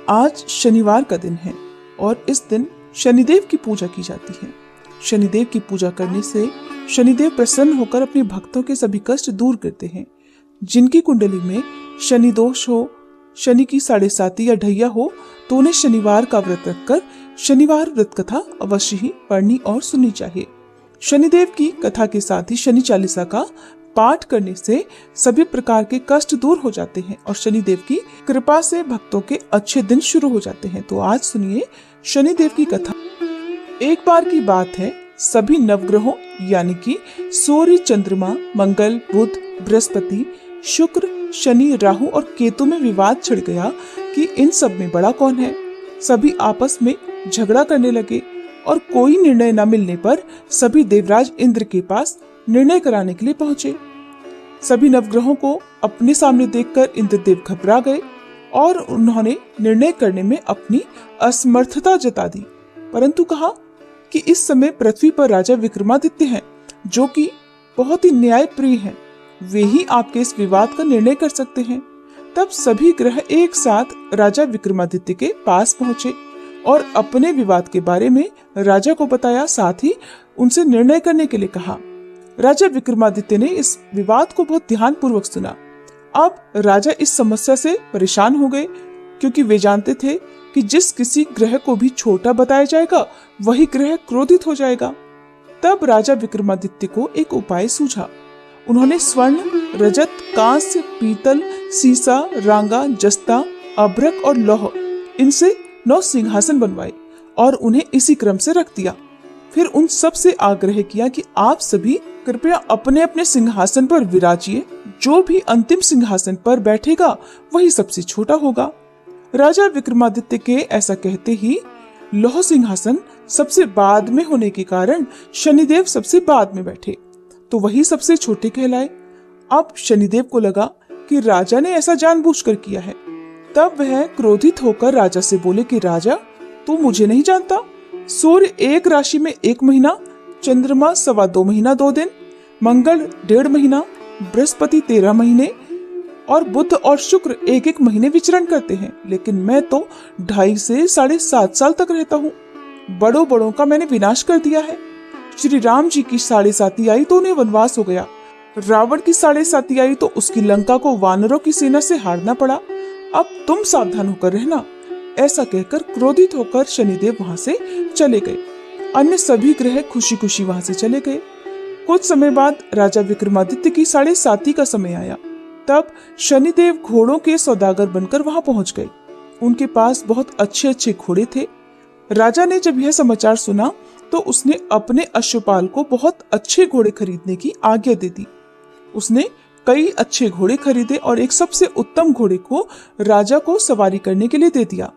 आज शनिवार का दिन है और इस दिन शनिदेव की पूजा की जाती है। शनिदेव की पूजा करने से शनिदेव प्रसन्न होकर अपने भक्तों के सभी कष्ट दूर करते हैं। जिनकी कुंडली में शनि दोष हो, शनि की 7.5 या ढैया हो, तो उन्हें शनिवार का व्रत रखकर शनिवार व्रत कथा अवश्य ही पढ़नी और सुननी चाहिए। शनिदेव की कथा के साथ ही शनि चालीसा का पाठ करने से सभी प्रकार के कष्ट दूर हो जाते हैं और शनिदेव की कृपा से भक्तों के अच्छे दिन शुरू हो जाते हैं। तो आज सुनिए शनिदेव की कथा। एक बार की बात है, सभी नवग्रहों यानी कि सूर्य, चंद्रमा, मंगल, बुध, बृहस्पति, शुक्र, शनि, राहु और केतु में विवाद छिड़ गया कि इन सब में बड़ा कौन है। सभी आपस में झगड़ा करने लगे और कोई निर्णय न मिलने पर सभी देवराज इंद्र के पास निर्णय कराने के लिए पहुंचे। सभी नवग्रहों को अपने सामने देखकर इंद्रदेव घबरा गए और उन्होंने निर्णय करने में अपनी असमर्थता जता दी। परंतु कहा कि इस समय पृथ्वी पर राजा विक्रमादित्य हैं, जो कि बहुत ही न्यायप्रिय हैं। वे ही आपके इस विवाद का निर्णय कर सकते हैं। तब सभी ग्रह एक साथ राजा विक्रमादित्य के पास पहुंचे और अपने विवाद के बारे में राजा को बताया, साथ ही उनसे निर्णय करने के लिए कहा। राजा विक्रमादित्य ने इस विवाद को बहुत ध्यान पूर्वक सुना। अब राजा इस समस्या से परेशान हो गए, क्योंकि वे जानते थे कि जिस किसी ग्रह को भी छोटा बताया जाएगा वही ग्रह क्रोधित हो जाएगा। तब राजा विक्रमादित्य को एक उपाय सूझा। उन्होंने स्वर्ण, रजत, कांस्य, पीतल, सीसा, रांगा, जस्ता, अभ्रक और लौह, इनसे 9 सिंहासन बनवाए और उन्हें इसी क्रम से रख दिया। फिर उन सब से आग्रह किया कि आप सभी कृपया अपने अपने सिंहासन पर विराजिए। जो भी अंतिम सिंहासन पर बैठेगा वही सबसे छोटा होगा। राजा विक्रमादित्य के ऐसा कहते ही लौह सिंहासन सबसे बाद में होने के कारण शनिदेव सबसे बाद में बैठे, तो वही सबसे छोटे कहलाए। अब शनिदेव को लगा कि राजा ने ऐसा जानबूझकर किया है। तब वह क्रोधित होकर राजा से बोले कि राजा, तू मुझे नहीं जानता। सूर्य एक राशि में 1 महीना, चंद्रमा 2.25 महीना 2 दिन, मंगल 1.5 महीना, बृहस्पति 13 महीने और बुध और शुक्र 1-1 महीने विचरण करते हैं, लेकिन मैं तो 2.5 से 7.5 साल तक रहता हूँ। बड़ों बड़ों का मैंने विनाश कर दिया है। श्री राम जी की 7.5 आई तो उन्हें वनवास हो गया। रावण की 7.5 आई तो उसकी लंका को वानरों की सेना से हारना पड़ा। अब तुम सावधान होकर रहना। ऐसा कहकर क्रोधित होकर शनिदेव वहां से चले गए। अन्य सभी ग्रह खुशी खुशी वहां से चले गए। कुछ समय बाद राजा विक्रमादित्य की 7.5 का समय आया। तब शनिदेव घोड़ों के सौदागर बनकर वहां पहुंच गए। उनके पास बहुत अच्छे अच्छे घोड़े थे। राजा ने जब यह समाचार सुना तो उसने अपने अश्वपाल को बहुत अच्छे घोड़े खरीदने की आज्ञा दे दी। उसने कई अच्छे घोड़े खरीदे और एक सबसे उत्तम घोड़े को राजा को सवारी करने के लिए दे दिया।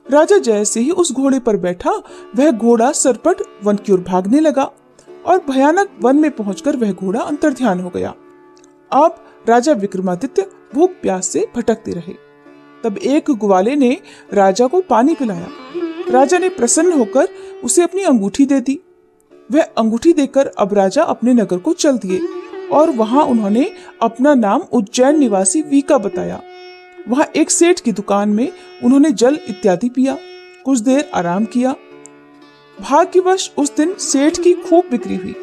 राजा जैसे ही उस घोड़े पर बैठा, वह घोड़ा सरपट वन की ओर भागने लगा और भयानक वन में पहुंचकर वह घोड़ा अंतर्ध्यान हो गया। अब राजा विक्रमादित्य भूख प्यास से भटकते रहे। तब एक ग्वाले ने राजा को पानी पिलाया। राजा ने प्रसन्न होकर उसे अपनी अंगूठी दे दी। वह अंगूठी देकर अब राजा अपने नगर को चल दिए और वहां उन्होंने अपना नाम उज्जैन निवासी वीका बताया। वहां एक सेठ की दुकान में उन्होंने जल इत्यादि पिया। कुछ देर आराम किया। भाग्यवश उस दिन सेठ की खूब बिक्री हुई।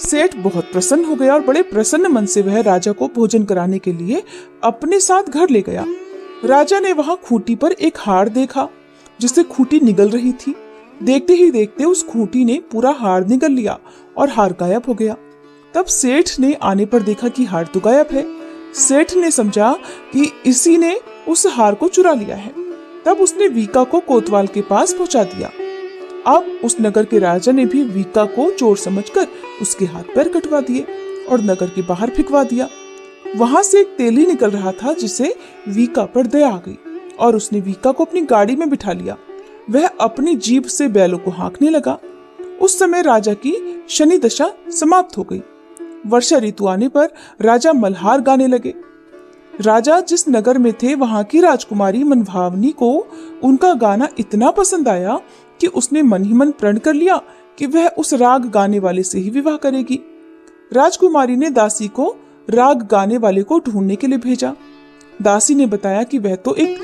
सेठ बहुत प्रसन्न हो गया और बड़े प्रसन्न मन से वह राजा को भोजन कराने के लिए अपने साथ घर ले गया। राजा ने वहां खूंटी पर एक हार देखा, जिससे खूंटी निगल रही थी। देखते ही देखते उस खूंटी ने पूरा हार निगल लिया और हार गायब हो गया। तब सेठ ने आने पर देखा कि हार तो गायब है। सेठ ने समझा कि इसी ने उस हार को चुरा लिया है। तब उसने वीका को कोतवाल के पास पहुंचा दिया। अब उस नगर के राजा ने भी वीका को चोर समझकर उसके हाथ पैर कटवा दिए और नगर के बाहर फेंकवा दिया। वहां से एक तेली निकल रहा था, जिसे वीका पर दया आ गई और उसने वीका को अपनी गाड़ी में बिठा लिया। वह अपनी जीभ से बैलों को हाँकने लगा। उस समय राजा की शनि दशा समाप्त हो गई। वर्षा ऋतु आने पर राजा मल्हार गाने लगे। राजा जिस नगर में थे वहां की राजकुमारी मनभावनी को उनका गाना इतना पसंद आया कि उसने मन ही मन प्रण कर लिया कि वह उस राग गाने वाले से ही विवाह करेगी। राजकुमारी ने दासी को राग गाने वाले को ढूंढने के लिए भेजा। दासी ने बताया कि वह तो एक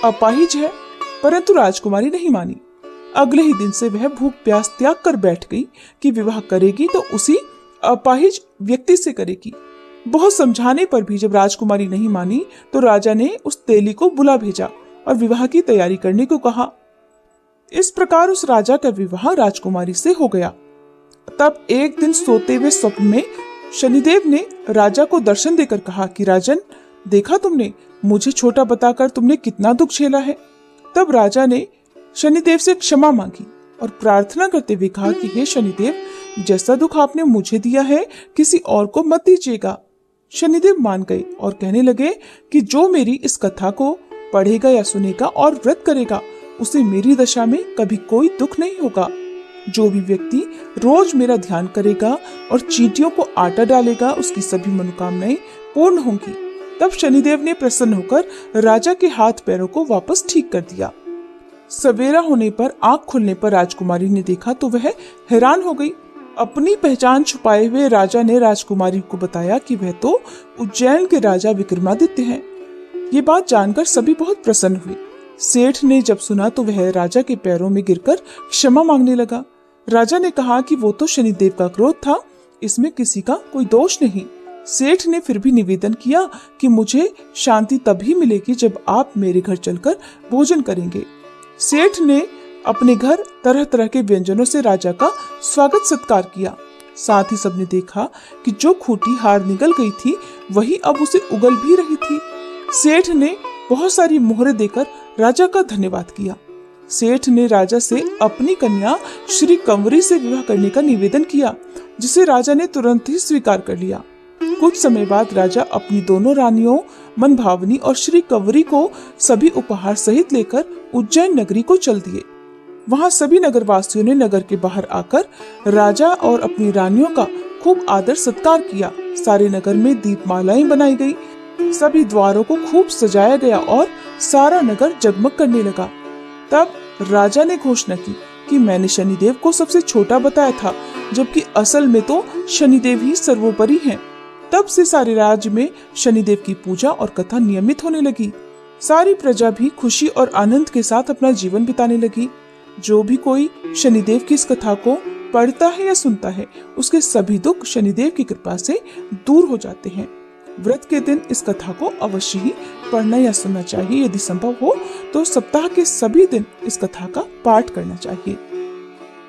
अपाहिज है, परंतु राजकुमारी नहीं मानी। अगले ही दिन से वह भूख प्यास त्याग कर बैठ गई कि विवाह करेगी तो उसी अपाहिज व्यक्ति से करेगी। बहुत समझाने पर भी जब राजकुमारी नहीं मानी तो राजा ने उस तेली को बुला भेजा और विवाह की तैयारी करने को कहा। इस प्रकार उस राजा का विवाह राजकुमारी से हो गया। तब एक दिन सोते हुए स्वप्न में शनिदेव ने राजा को दर्शन देकर कहा कि राजन, देखा तुमने, मुझे छोटा बताकर तुमने कितना दुख झेला है। तब राजा ने शनिदेव से क्षमा मांगी और प्रार्थना करते हुए कहा कि हे शनिदेव, जैसा दुख आपने मुझे दिया है किसी और को मत दीजिएगा। शनिदेव मान गए और कहने लगे कि जो मेरी इस कथा को पढ़ेगा या सुनेगा और व्रत करेगा उसे मेरी दशा में कभी कोई दुख नहीं होगा। जो भी व्यक्ति रोज मेरा ध्यान करेगा और चींटियों को आटा डालेगा उसकी सभी मनोकामनाएं पूर्ण होंगी। तब शनिदेव ने प्रसन्न होकर राजा के हाथ पैरों को वापस ठीक कर दिया। सवेरा होने पर आंख खुलने पर राजकुमारी ने देखा तो वह हैरान हो गई। अपनी पहचान छुपाए हुए राजा ने राजकुमारी को बताया कि वह तो उज्जैन के राजा विक्रमादित्य हैं। ये बात जानकर सभी बहुत प्रसन्न हुए। सेठ ने जब सुना तो वह राजा के पैरों में गिरकर क्षमा मांगने लगा। राजा ने कहा कि वो तो शनिदेव का क्रोध था, इसमें किसी का कोई दोष नहीं। सेठ ने फिर भी निवेदन किया कि मुझे शांति तभी मिलेगी जब आप मेरे घर चलकर भोजन करेंगे। सेठ ने अपने घर तरह तरह के व्यंजनों से राजा का स्वागत सत्कार किया। साथ ही सबने देखा कि जो खूंटी हार निकल गई थी वही अब उसे उगल भी रही थी। सेठ ने बहुत सारी मोहरें देकर राजा का धन्यवाद किया। सेठ ने राजा से अपनी कन्या श्री कंवरी से विवाह करने का निवेदन किया, जिसे राजा ने तुरंत ही स्वीकार कर लिया। कुछ समय बाद राजा अपनी दोनों रानियों मनभावनी और श्री कंवरी को सभी उपहार सहित लेकर उज्जैन नगरी को चल दिए। वहां सभी नगरवासियों ने नगर के बाहर आकर राजा और अपनी रानियों का खूब आदर सत्कार किया। सारे नगर में दीपमालाएं बनाई गई, सभी द्वारों को खूब सजाया गया और सारा नगर जगमग करने लगा। तब राजा ने घोषणा की कि मैंने शनिदेव को सबसे छोटा बताया था, जबकि असल में तो शनिदेव ही सर्वोपरि हैं। तब से सारे राज्य में शनिदेव की पूजा और कथा नियमित होने लगी। सारी प्रजा भी खुशी और आनंद के साथ अपना जीवन बिताने लगी। जो भी कोई शनिदेव की इस कथा को पढ़ता है या सुनता है, उसके सभी दुख शनिदेव की कृपा से दूर हो जाते हैं। व्रत के दिन इस कथा को अवश्य ही पढ़ना या सुनना चाहिए। यदि संभव हो तो सप्ताह के सभी दिन इस कथा का पाठ करना चाहिए।